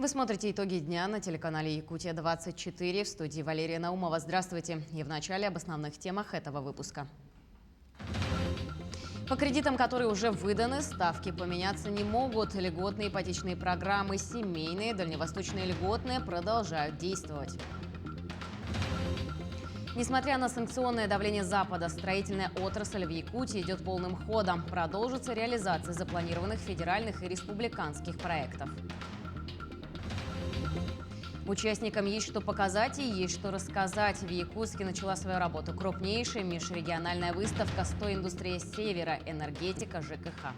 Вы смотрите итоги дня на телеканале «Якутия-24». В студии Валерия Наумова. Здравствуйте. И в начале об основных темах этого выпуска. По кредитам, которые уже выданы, ставки поменяться не могут. Льготные ипотечные программы, семейные, дальневосточные льготные продолжают действовать. Несмотря на санкционное давление Запада, строительная отрасль в Якутии идет полным ходом. Продолжится реализация запланированных федеральных и республиканских проектов. Участникам есть что показать и есть что рассказать. В Якутске начала свою работу крупнейшая межрегиональная выставка «100 индустрия Севера. Энергетика, ЖКХ».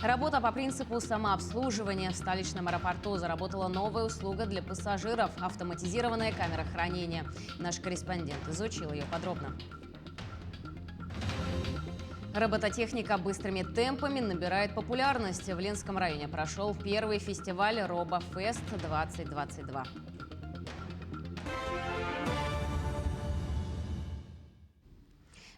Работа по принципу самообслуживания. В столичном аэропорту заработала новая услуга для пассажиров – автоматизированная камера хранения. Наш корреспондент изучил ее подробно. Робототехника быстрыми темпами набирает популярность. В Ленском районе прошел первый фестиваль RoboFest-2022.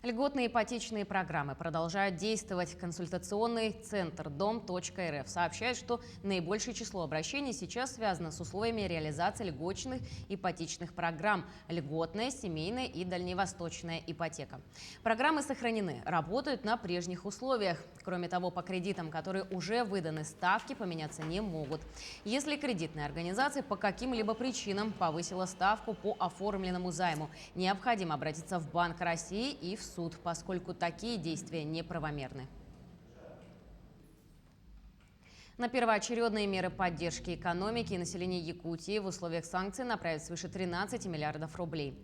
Льготные ипотечные программы продолжают действовать. Консультационный центр Дом.РФ сообщает, что наибольшее число обращений сейчас связано с условиями реализации льготных ипотечных программ – льготная, семейная и дальневосточная ипотека. Программы сохранены, работают на прежних условиях. Кроме того, по кредитам, которые уже выданы, ставки поменяться не могут. Если кредитная организация по каким-либо причинам повысила ставку по оформленному займу, необходимо обратиться в Банк России и в суд, поскольку такие действия неправомерны. На первоочередные меры поддержки экономики и населения Якутии в условиях санкций направят свыше 13 миллиардов рублей.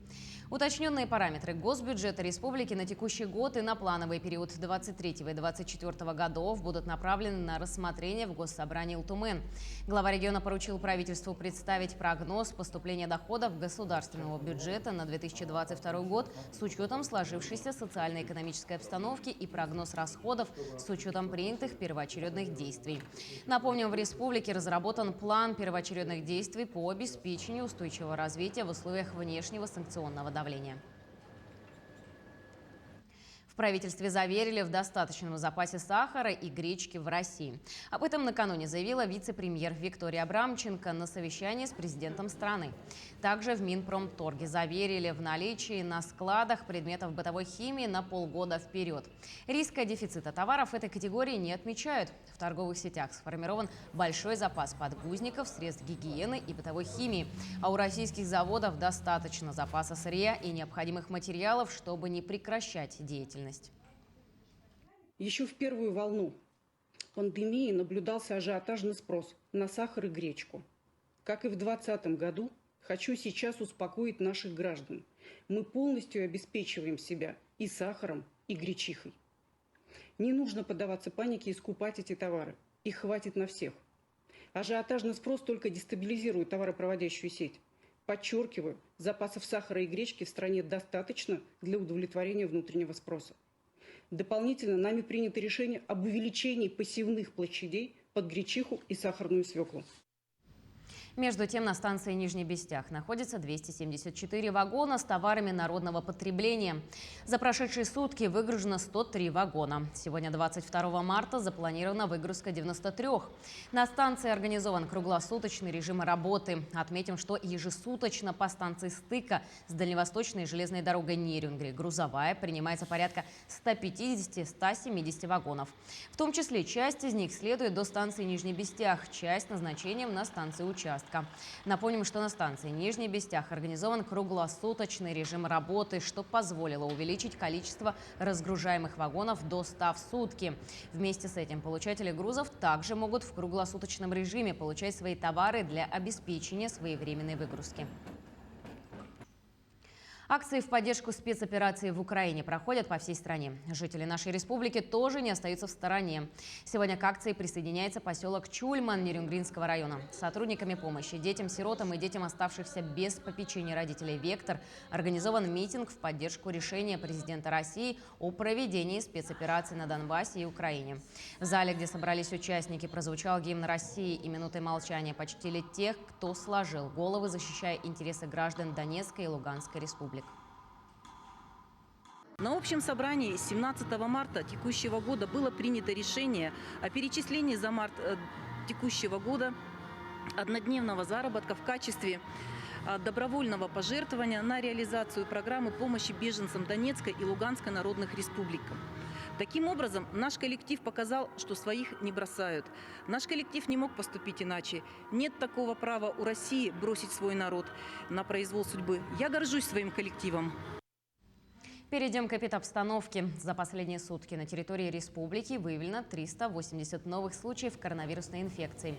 Уточненные параметры госбюджета республики на текущий год и на плановый период 2023 и 2024 годов будут направлены на рассмотрение в Госсобрании Ултумен. Глава региона поручил правительству представить прогноз поступления доходов государственного бюджета на 2022 год с учетом сложившейся социально-экономической обстановки и прогноз расходов с учетом принятых первоочередных действий. Напомним, в республике разработан план первоочередных действий по обеспечению устойчивого развития в условиях внешнего санкционного давления. В правительстве заверили в достаточном запасе сахара и гречки в России. Об этом накануне заявила вице-премьер Виктория Абрамченко на совещании с президентом страны. Также в Минпромторге заверили в наличии на складах предметов бытовой химии на полгода вперед. Риска дефицита товаров этой категории не отмечают. В торговых сетях сформирован большой запас подгузников, средств гигиены и бытовой химии. А у российских заводов достаточно запаса сырья и необходимых материалов, чтобы не прекращать деятельность. Еще в первую волну пандемии наблюдался ажиотажный спрос на сахар и гречку. Как и в 2020 году, хочу сейчас успокоить наших граждан. Мы полностью обеспечиваем себя и сахаром, и гречихой. Не нужно поддаваться панике и скупать эти товары. Их хватит на всех. Ажиотажный спрос только дестабилизирует товаропроводящую сеть. Подчеркиваю, запасов сахара и гречки в стране достаточно для удовлетворения внутреннего спроса. Дополнительно нами принято решение об увеличении посевных площадей под гречиху и сахарную свеклу. Между тем, на станции Нижний Бестях находится 274 вагона с товарами народного потребления. За прошедшие сутки выгружено 103 вагона. Сегодня, 22 марта, запланирована выгрузка 93. На станции организован круглосуточный режим работы. Отметим, что ежесуточно по станции стыка с дальневосточной железной дорогой Нерюнгри грузовая принимается порядка 150-170 вагонов. В том числе часть из них следует до станции Нижний Бестях, часть назначением на станции участка. Напомним, что на станции Нижний Бестях организован круглосуточный режим работы, что позволило увеличить количество разгружаемых вагонов до 100 в сутки. Вместе с этим получатели грузов также могут в круглосуточном режиме получать свои товары для обеспечения своевременной выгрузки. Акции в поддержку спецоперации в Украине проходят по всей стране. Жители нашей республики тоже не остаются в стороне. Сегодня к акции присоединяется поселок Чульман Нерюнгринского района. Сотрудниками помощи детям-сиротам и детям, оставшихся без попечения родителей «Вектор», организован митинг в поддержку решения президента России о проведении спецоперации на Донбассе и Украине. В зале, где собрались участники, прозвучал гимн России, и минутой молчания почтили тех, кто сложил головы, защищая интересы граждан Донецкой и Луганской республик. На общем собрании 17 марта текущего года было принято решение о перечислении за март текущего года однодневного заработка в качестве добровольного пожертвования на реализацию программы помощи беженцам Донецкой и Луганской народных республик. Таким образом, наш коллектив показал, что своих не бросают. Наш коллектив не мог поступить иначе. Нет такого права у России бросить свой народ на произвол судьбы. Я горжусь своим коллективом. Перейдем к эпидобстановке. За последние сутки на территории республики выявлено 380 новых случаев коронавирусной инфекции.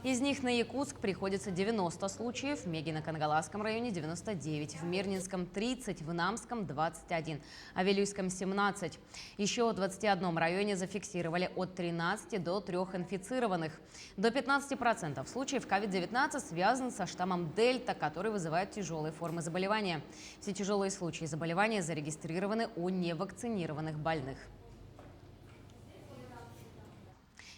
Из них на Якутск приходится 90 случаев, в Мегино-Кангаласском районе 99, в Мирнинском 30, в Намском 21, а в Вилюйском 17. Еще в 21 районе зафиксировали от 13 до 3 инфицированных. До 15% случаев COVID-19 связаны со штаммом Дельта, который вызывает тяжелые формы заболевания. Все тяжелые случаи заболевания зарегистрированы у невакцинированных больных.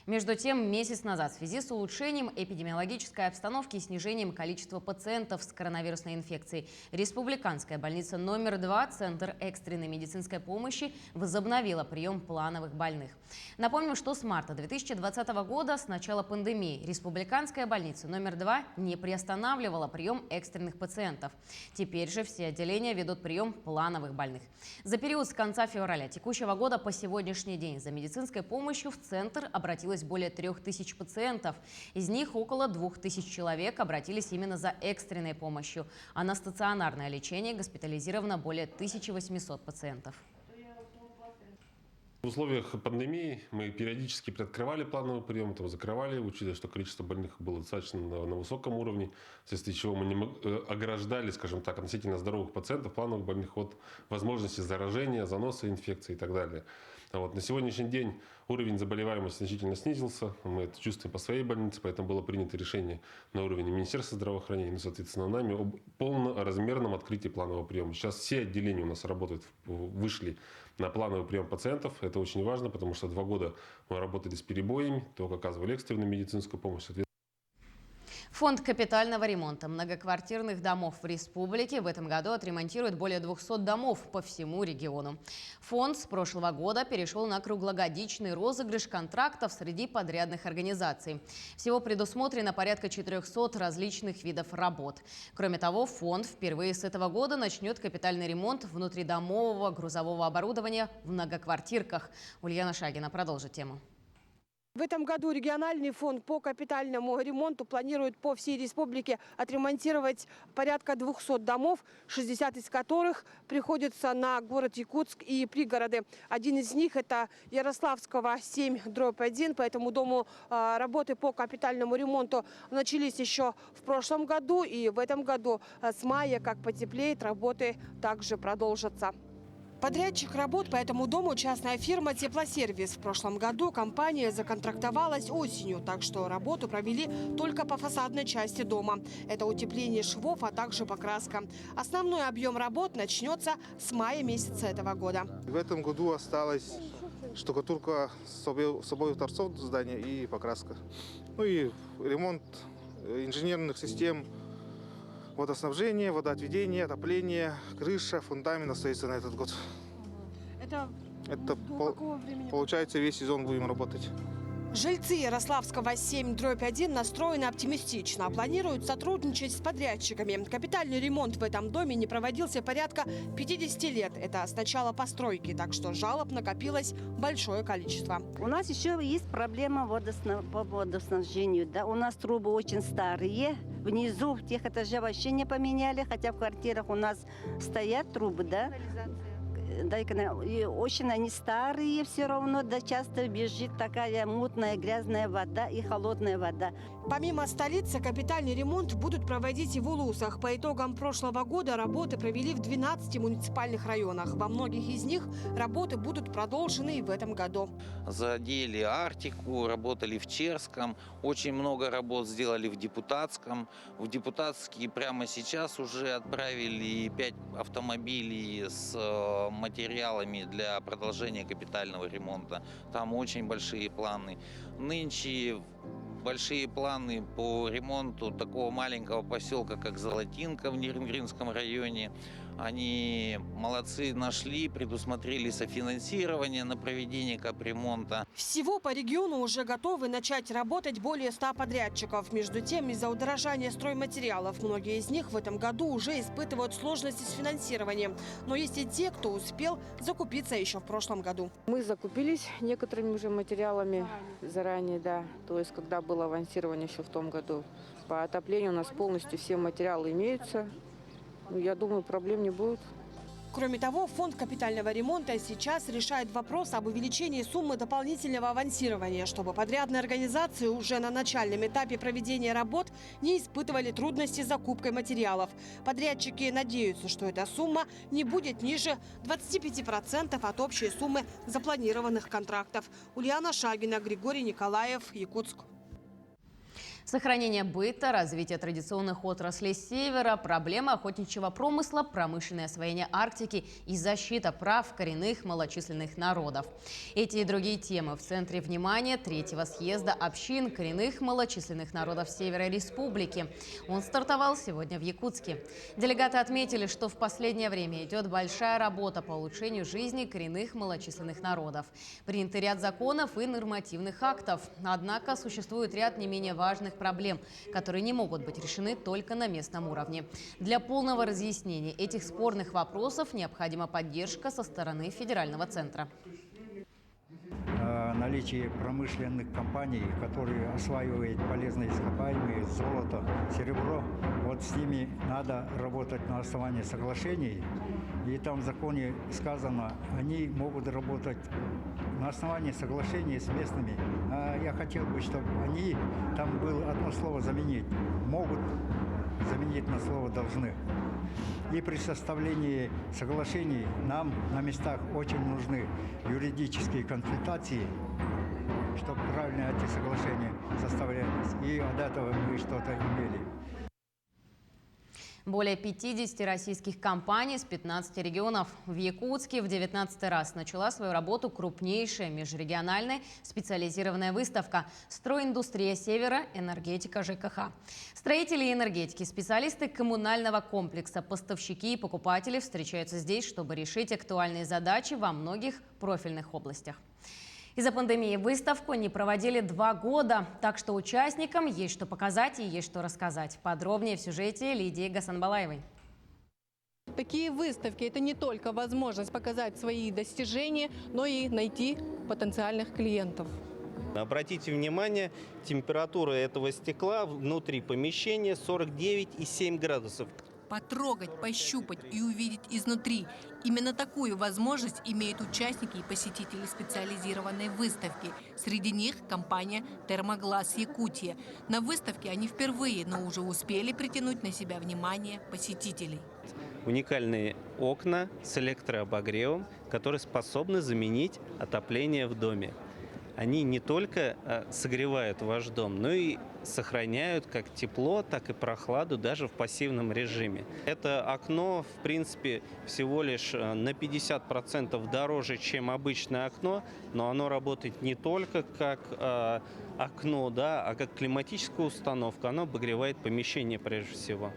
Между тем, месяц назад в связи с улучшением эпидемиологической обстановки и снижением количества пациентов с коронавирусной инфекцией Республиканская больница номер 2, Центр экстренной медицинской помощи, возобновила прием плановых больных. Напомним, что с марта 2020 года, с начала пандемии, Республиканская больница номер 2 не приостанавливала прием экстренных пациентов. Теперь же все отделения ведут прием плановых больных. За период с конца февраля текущего года по сегодняшний день за медицинской помощью в Центр обратилось более 3000 пациентов. Из них около 2000 человек обратились именно за экстренной помощью, а на стационарное лечение госпитализировано более 1800 пациентов. В условиях пандемии мы периодически приоткрывали плановый прием, там закрывали, учитывая, что количество больных было достаточно на высоком уровне, вследствие чего мы не ограждали, скажем так, относительно здоровых пациентов, плановых больных от возможности заражения, заноса инфекции и так далее. На сегодняшний день уровень заболеваемости значительно снизился. Мы это чувствуем по своей больнице, поэтому было принято решение на уровне Министерства здравоохранения, соответственно, нами об полноразмерном открытии планового приема. Сейчас все отделения у нас работают, вышли на плановый прием пациентов. Это очень важно, потому что 2 года мы работали с перебоями, только оказывали экстренную медицинскую помощь. Фонд капитального ремонта многоквартирных домов в республике в этом году отремонтирует более 200 домов по всему региону. Фонд с прошлого года перешел на круглогодичный розыгрыш контрактов среди подрядных организаций. Всего предусмотрено порядка 400 различных видов работ. Кроме того, фонд впервые с этого года начнет капитальный ремонт внутридомового грузового оборудования в многоквартирках. Ульяна Шагина продолжит тему. В этом году региональный фонд по капитальному ремонту планирует по всей республике отремонтировать порядка 200 домов, 60 из которых приходится на город Якутск и пригороды. Один из них – это Ярославского 7/1. По этому дому работы по капитальному ремонту начались еще в прошлом году. И в этом году с мая, как потеплеет, работы также продолжатся. Подрядчик работ по этому дому – частная фирма «Теплосервис». В прошлом году компания законтрактовалась осенью, так что работу провели только по фасадной части дома. Это утепление швов, а также покраска. Основной объем работ начнется с мая месяца этого года. В этом году осталась штукатурка с обоих торцов здания и покраска. Ну и ремонт инженерных систем, водоснабжение, водоотведение, отопление, крыша, фундамент остается на этот год. Это какого времени? Получается, весь сезон будем работать. Жильцы Ярославского 7/1 настроены оптимистично. Планируют сотрудничать с подрядчиками. Капитальный ремонт в этом доме не проводился порядка 50 лет. Это с начала постройки, так что жалоб накопилось большое количество. У нас еще есть проблема по водоснабжению. Да? У нас трубы очень старые. Внизу в тех этажах вообще не поменяли, хотя в квартирах у нас стоят трубы, да? Да, и очень они старые все равно, да, часто бежит такая мутная, грязная вода и холодная вода. Помимо столицы, капитальный ремонт будут проводить и в Улусах. По итогам прошлого года работы провели в 12 муниципальных районах. Во многих из них работы будут продолжены и в этом году. Задели Арктику, работали в Черском, очень много работ сделали в Депутатском. В Депутатский прямо сейчас уже отправили 5 автомобилей с материалами для продолжения капитального ремонта. Там очень большие планы. Нынче большие планы по ремонту такого маленького поселка, как Золотинка в Нерюнгринском районе. Они молодцы, нашли, предусмотрели софинансирование на проведение капремонта. Всего по региону уже готовы начать работать более 100 подрядчиков. Между тем, из-за удорожания стройматериалов многие из них в этом году уже испытывают сложности с финансированием. Но есть и те, кто успел закупиться еще в прошлом году. Мы закупились некоторыми уже материалами заранее, да. То есть, когда было авансирование еще в том году. По отоплению у нас полностью все материалы имеются. Я думаю, проблем не будет. Кроме того, фонд капитального ремонта сейчас решает вопрос об увеличении суммы дополнительного авансирования, чтобы подрядные организации уже на начальном этапе проведения работ не испытывали трудности с закупкой материалов. Подрядчики надеются, что эта сумма не будет ниже 25% от общей суммы запланированных контрактов. Ульяна Шагина, Григорий Николаев, Якутск. Сохранение быта, развитие традиционных отраслей Севера, проблемы охотничьего промысла, промышленное освоение Арктики и защита прав коренных малочисленных народов. Эти и другие темы в центре внимания третьего съезда общин коренных малочисленных народов Севера Республики. Он стартовал сегодня в Якутске. Делегаты отметили, что в последнее время идет большая работа по улучшению жизни коренных малочисленных народов. Принят ряд законов и нормативных актов. Однако существует ряд не менее важных проблем, которые не могут быть решены только на местном уровне. Для полного разъяснения этих спорных вопросов необходима поддержка со стороны федерального центра. Наличие промышленных компаний, которые осваивают полезные ископаемые, золото, серебро, вот с ними надо работать на основании соглашений. И там в законе сказано, они могут работать на основании соглашений с местными. А я хотел бы, чтобы они, там было одно слово заменить, могут заменить на слово должны. И при составлении соглашений нам на местах очень нужны юридические консультации, чтобы правильно эти соглашения составлялись. И от этого мы что-то имели. Более 50 российских компаний с 15 регионов. В Якутске в 19-й раз начала свою работу крупнейшая межрегиональная специализированная выставка «Стройиндустрия Севера. Энергетика ЖКХ». Строители и энергетики, специалисты коммунального комплекса, поставщики и покупатели встречаются здесь, чтобы решить актуальные задачи во многих профильных областях. Из-за пандемии выставку не проводили 2 года, так что участникам есть что показать и есть что рассказать. Подробнее в сюжете Лидии Гасанбалаевой. Такие выставки – это не только возможность показать свои достижения, но и найти потенциальных клиентов. Обратите внимание, температура этого стекла внутри помещения 49,7 градусов. Потрогать, пощупать и увидеть изнутри. Именно такую возможность имеют участники и посетители специализированной выставки. Среди них компания «Термоглаз Якутия». На выставке они впервые, но уже успели притянуть на себя внимание посетителей. Уникальные окна с электрообогревом, которые способны заменить отопление в доме. Они не только согревают ваш дом, но и сохраняют как тепло, так и прохладу даже в пассивном режиме. Это окно, в принципе, всего лишь на 50% дороже, чем обычное окно, но оно работает не только как окно, да, а как климатическая установка. Оно обогревает помещение прежде всего.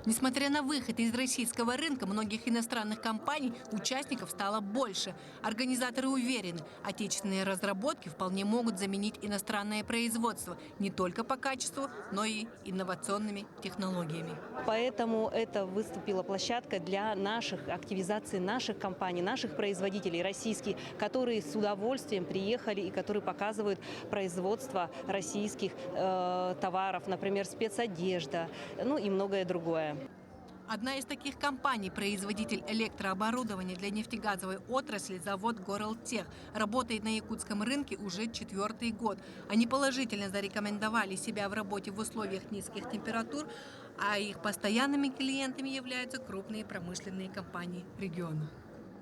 Несмотря на выход из российского рынка многих иностранных компаний, участников стало больше. Организаторы уверены, отечественные разработки вполне могут заменить иностранное производство не только по качеству, но и инновационными технологиями. Поэтому это выступила площадка для активизации наших компаний, наших производителей российских, которые с удовольствием приехали и которые показывают производство российских товаров, например, спецодежда, ну и многое другое. Одна из таких компаний – производитель электрооборудования для нефтегазовой отрасли завод «Горелтех». Работает на якутском рынке уже 4-й год. Они положительно зарекомендовали себя в работе в условиях низких температур, а их постоянными клиентами являются крупные промышленные компании региона.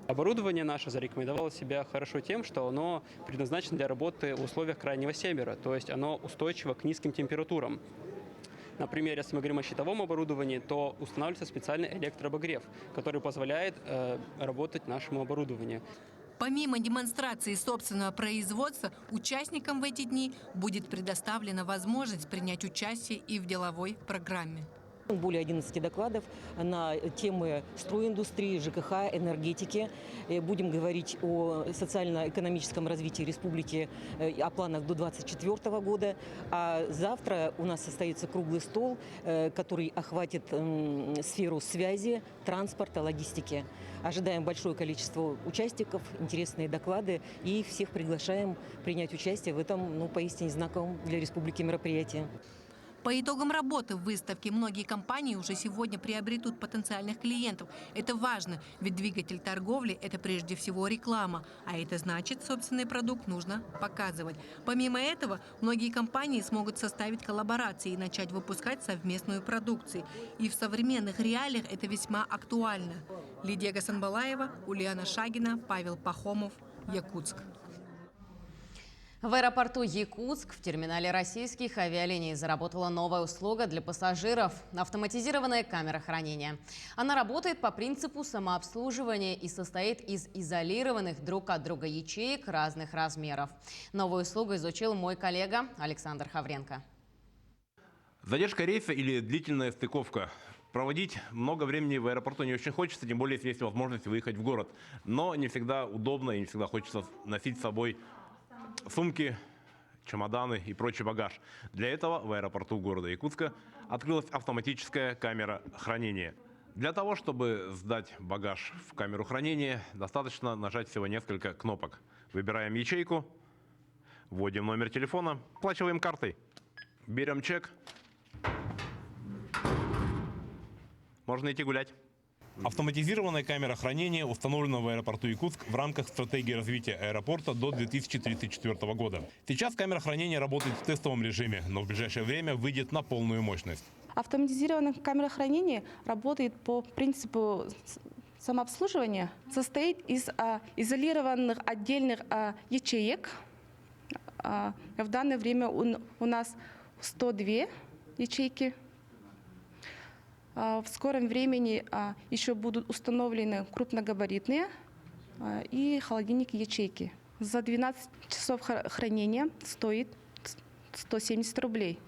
Оборудование наше зарекомендовало себя хорошо тем, что оно предназначено для работы в условиях крайнего севера, то есть оно устойчиво к низким температурам. Например, если мы говорим о щитовом оборудовании, то устанавливается специальный электрообогрев, который позволяет работать нашему оборудованию. Помимо демонстрации собственного производства, участникам в эти дни будет предоставлена возможность принять участие и в деловой программе. Более 11 докладов на темы стройиндустрии, ЖКХ, энергетики. Будем говорить о социально-экономическом развитии республики, о планах до 2024 года. А завтра у нас состоится круглый стол, который охватит сферу связи, транспорта, логистики. Ожидаем большое количество участников, интересные доклады и всех приглашаем принять участие в этом, поистине знаковом для республики мероприятии. По итогам работы в выставке многие компании уже сегодня приобретут потенциальных клиентов. Это важно, ведь двигатель торговли – это прежде всего реклама. А это значит, собственный продукт нужно показывать. Помимо этого, многие компании смогут составить коллаборации и начать выпускать совместную продукцию. И в современных реалиях это весьма актуально. Лидия Гасанбалаева, Ульяна Шагина, Павел Пахомов, Якутск. В аэропорту Якутск в терминале российских авиалиний заработала новая услуга для пассажиров – автоматизированная камера хранения. Она работает по принципу самообслуживания и состоит из изолированных друг от друга ячеек разных размеров. Новую услугу изучил мой коллега Александр Хавренко. Задержка рейса или длительная стыковка. Проводить много времени в аэропорту не очень хочется, тем более, если есть возможность выехать в город. Но не всегда удобно и не всегда хочется носить с собой сумки, чемоданы и прочий багаж. Для этого в аэропорту города Якутска открылась автоматическая камера хранения. Для того, чтобы сдать багаж в камеру хранения, достаточно нажать всего несколько кнопок. Выбираем ячейку, вводим номер телефона, оплачиваем картой, берем чек. Можно идти гулять. Автоматизированная камера хранения установлена в аэропорту Якутск в рамках стратегии развития аэропорта до 2034 года. Сейчас камера хранения работает в тестовом режиме, но в ближайшее время выйдет на полную мощность. Автоматизированная камера хранения работает по принципу самообслуживания, состоит из изолированных отдельных ячеек. В данное время у нас 102 ячейки. В скором времени еще будут установлены крупногабаритные и холодильники ячейки. За 12 часов хранения стоит 170 рублей.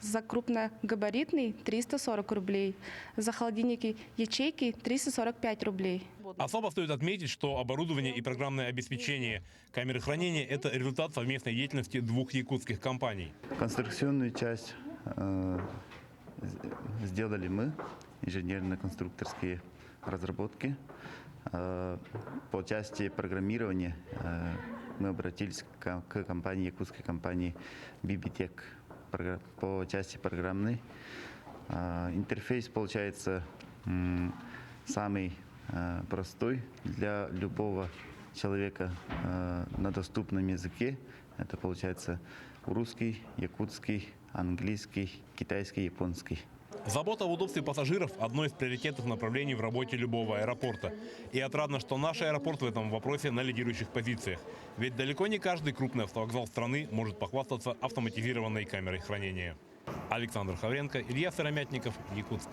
За крупногабаритный 340 рублей. За холодильники ячейки 345 рублей. Особо стоит отметить, что оборудование и программное обеспечение камеры хранения – это результат совместной деятельности двух якутских компаний. Конструкционную часть сделали мы, инженерно-конструкторские разработки. По части программирования мы обратились к компании, якутской компании BBTech по части программной. Интерфейс получается самый простой для любого человека на доступном языке. Это получается русский, якутский, английский, китайский, японский. Забота об удобстве пассажиров – одно из приоритетных направлений в работе любого аэропорта. И отрадно, что наш аэропорт в этом вопросе на лидирующих позициях. Ведь далеко не каждый крупный автовокзал страны может похвастаться автоматизированной камерой хранения. Александр Хавренко, Илья Сыромятников, Якутск.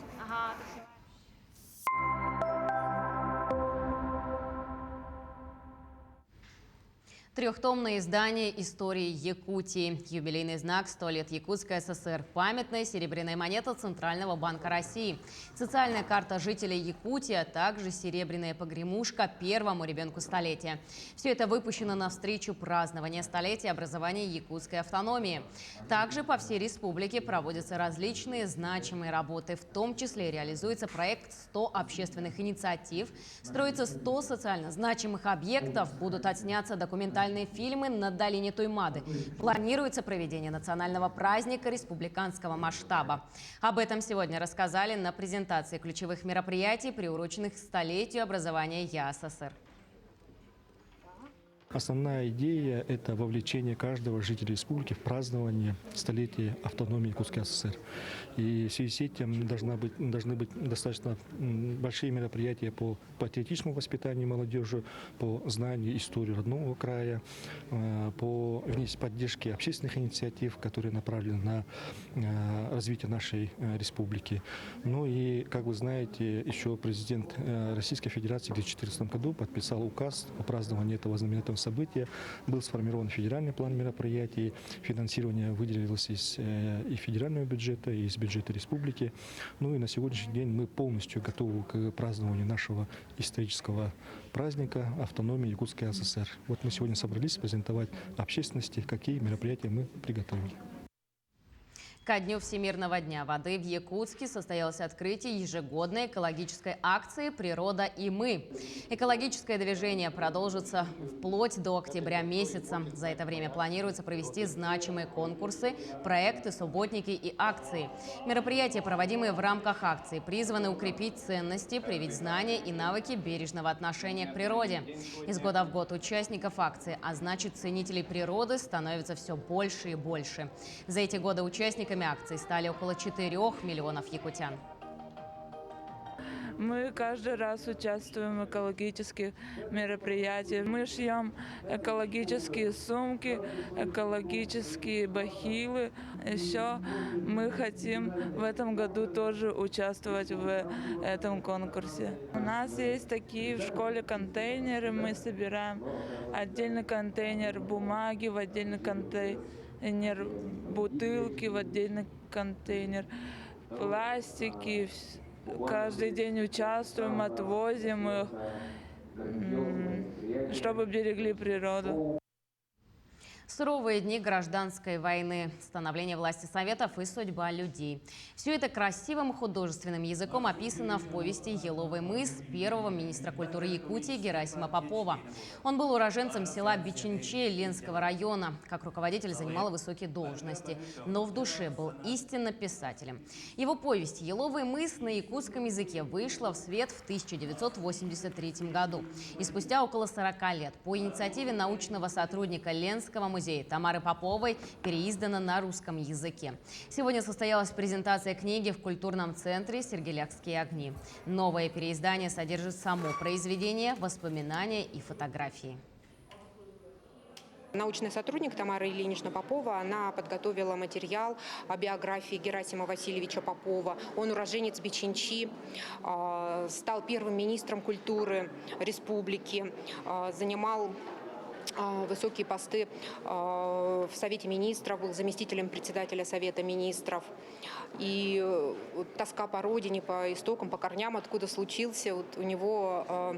Трехтомное издание «Истории Якутии». Юбилейный знак «100 лет Якутской ССР». Памятная серебряная монета Центрального банка России. Социальная карта жителей Якутии, а также серебряная погремушка первому ребенку столетия. Все это выпущено навстречу празднования столетия образования якутской автономии. Также по всей республике проводятся различные значимые работы. В том числе реализуется проект «100 общественных инициатив». Строится 100 социально значимых объектов. Будут отсняться документальные фильмы на долине Туймады. Планируется проведение национального праздника республиканского масштаба. Об этом сегодня рассказали на презентации ключевых мероприятий, приуроченных к столетию образования ЯССР. Основная идея – это вовлечение каждого жителя республики в празднование столетия автономии Якутской ССР. И в связи с этим должны быть достаточно большие мероприятия по патриотическому воспитанию молодежи, по знанию истории родного края, по поддержке общественных инициатив, которые направлены на развитие нашей республики. Ну и, как вы знаете, еще президент Российской Федерации в 2014 году подписал указ о праздновании этого знаменитого события. Был сформирован федеральный план мероприятий. Финансирование выделилось из и федерального бюджета, и из бюджета республики. Ну и на сегодняшний день мы полностью готовы к празднованию нашего исторического праздника автономии Якутской ССР. Вот мы сегодня собрались презентовать общественности, какие мероприятия мы приготовили. Ко дню Всемирного дня воды в Якутске состоялось открытие ежегодной экологической акции «Природа и мы». Экологическое движение продолжится вплоть до октября месяца. За это время планируется провести значимые конкурсы, проекты, субботники и акции. Мероприятия, проводимые в рамках акции, призваны укрепить ценности, привить знания и навыки бережного отношения к природе. Из года в год участников акции, а значит ценителей природы, становится все больше и больше. За эти годы участниками акции стали около 4 миллионов якутян. Мы каждый раз участвуем в экологических мероприятиях. Мы шьем экологические сумки, экологические бахилы. Еще мы хотим в этом году тоже участвовать в этом конкурсе. У нас есть такие в школе контейнеры. Мы собираем отдельный контейнер бумаги, в отдельный контейнер бутылки, в отдельный контейнер пластики. Каждый день участвуем, отвозим их, чтобы берегли природу. Суровые дни гражданской войны, становление власти Советов и судьба людей. Все это красивым художественным языком описано в повести «Еловый мыс» первого министра культуры Якутии Герасима Попова. Он был уроженцем села Бичинче Ленского района. Как руководитель занимал высокие должности, но в душе был истинно писателем. Его повесть «Еловый мыс» на якутском языке вышла в свет в 1983 году. И спустя около 40 лет по инициативе научного сотрудника Ленского музея Тамары Поповой переиздана на русском языке. Сегодня состоялась презентация книги в культурном центре «Сергелякские огни». Новое переиздание содержит само произведение, воспоминания и фотографии. Научный сотрудник Тамара Ильинична Попова, она подготовила материал о биографии Герасима Васильевича Попова. Он уроженец Бичинчи, стал первым министром культуры республики, занимал высокие посты в Совете министров, был заместителем председателя Совета министров. И тоска по родине, по истокам, по корням, откуда случился, вот у него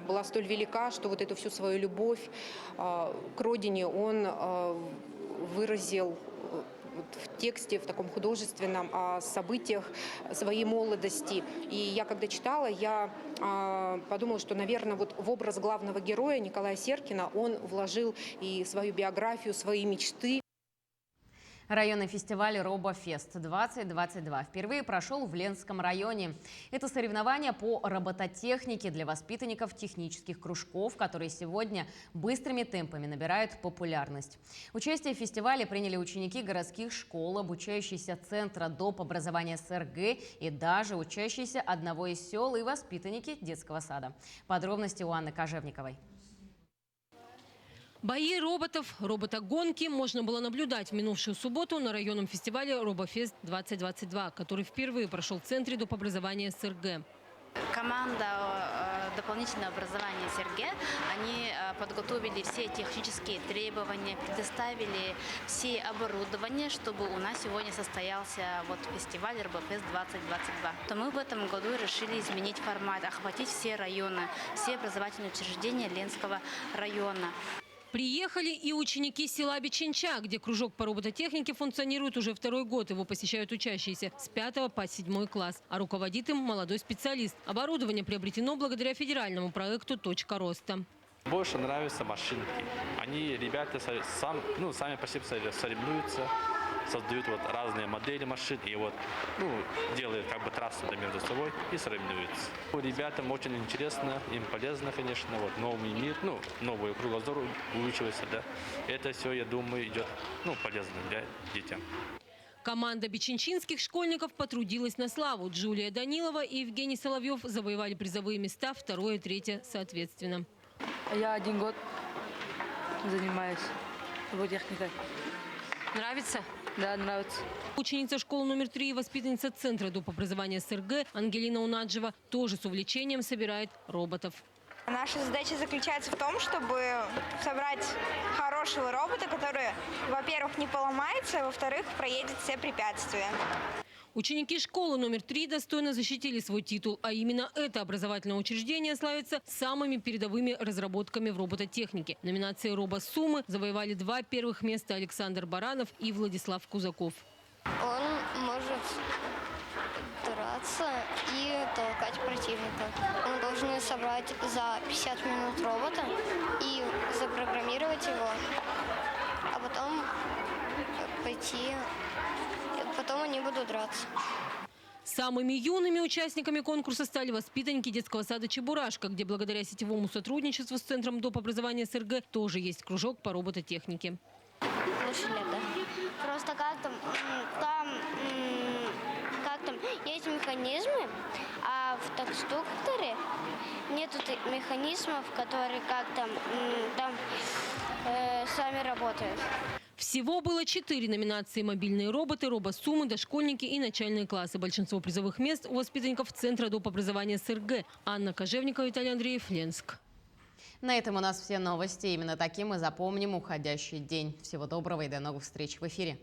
была столь велика, что вот эту всю свою любовь к родине он выразил в тексте, в таком художественном, о событиях своей молодости. И я, когда читала, я подумала, что, наверное, вот в образ главного героя Николая Серкина он вложил и свою биографию, свои мечты. Районный фестиваль «Робофест-2022» впервые прошел в Ленском районе. Это соревнования по робототехнике для воспитанников технических кружков, которые сегодня быстрыми темпами набирают популярность. Участие в фестивале приняли ученики городских школ, обучающиеся Центра доп. Образования СРГ и даже учащиеся одного из сел и воспитанники детского сада. Подробности у Анны Кожевниковой. Бои роботов, роботогонки можно было наблюдать в минувшую субботу на районном фестивале «Робофест-2022», который впервые прошел в Центре доп. Образования СРГ. Команда дополнительного образования СРГ, они подготовили все технические требования, предоставили все оборудование, чтобы у нас сегодня состоялся фестиваль «Робофест-2022». То мы в этом году решили изменить формат, охватить все районы, все образовательные учреждения Ленского района. Приехали и ученики села Бичинча, где кружок по робототехнике функционирует уже второй год. Его посещают учащиеся с 5 по 7 класс, а руководит им молодой специалист. Оборудование приобретено благодаря федеральному проекту «Точка роста». Больше нравятся машинки. Они, ребята, сами по себе соревнуются, создают разные модели машин и делают трассу между собой и соревнуются. Ребятам очень интересно, им полезно, конечно, новый мир, новый кругозор увеличивается, да. Это все, я думаю, идет полезно для детям. Команда бичинчинских школьников потрудилась на славу. Джулия Данилова и Евгений Соловьев завоевали призовые места 2 и 3 соответственно. Я 1 год занимаюсь робототехникой. Нравится? Да, нравится. Ученица школы номер 3 и воспитанница Центра доп. Образования СРГ Ангелина Унаджева тоже с увлечением собирает роботов. Наша задача заключается в том, чтобы собрать хорошего робота, который, во-первых, не поломается, а во-вторых, проедет все препятствия. Ученики школы номер 3 достойно защитили свой титул. А именно это образовательное учреждение славится самыми передовыми разработками в робототехнике. В номинации «Робосуммы» завоевали 2 первых места Александр Баранов и Владислав Кузаков. Он может драться и толкать противника. Мы должны собрать за 50 минут робота и запрограммировать его, а потом потом они будут драться. Самыми юными участниками конкурса стали воспитанники детского сада «Чебурашка», где благодаря сетевому сотрудничеству с Центром доп. Образования СРГ тоже есть кружок по робототехнике. Лучше лет, да? Просто как там есть механизмы, а в конструкторе нет механизмов, которые сами работают. Всего было 4 номинации: мобильные роботы, робосуммы, дошкольники и начальные классы. Большинство призовых мест у воспитанников Центра доп. Образования СРГ. Анна Кожевникова, Виталий Андреев, Ленск. На этом у нас все новости. Именно таким мы запомним уходящий день. Всего доброго и до новых встреч в эфире.